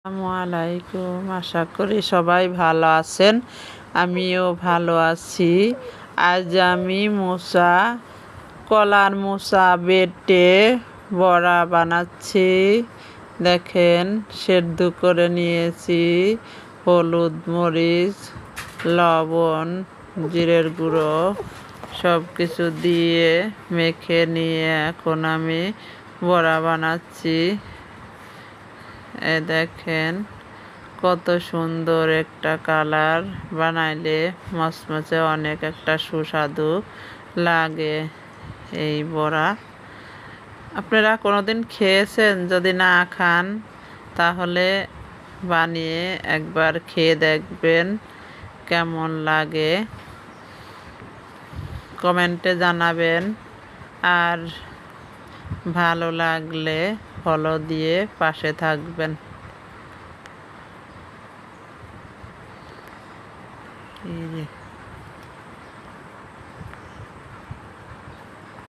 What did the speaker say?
আসসালামু আলাইকুম। আশা করি সবাই ভালো আছেন, আমিও ভালো আছি। আজ আমি কলার মোচা বেটে বড়া বানাচ্ছি। দেখেন, সেদ্ধ করে নিয়েছি। হলুদ, মরিচ, লবণ, জিরের গুঁড়ো সব কিছু দিয়ে মেখে নিয়ে এখন আমি বড়া বানাচ্ছি। দেখেন কত সুন্দর একটা কালার, বানাইলে মচমচে অনেক একটা সুস্বাদু লাগে এই বড়া। আপনারা কোনোদিন খেয়েছেন? যদি না খান তাহলে বানিয়ে একবার খেয়ে দেখবেন কেমন লাগে, কমেন্টে জানাবেন। আর ভালো লাগলে ফলো দিয়ে পাশে থাকবেন। এই যে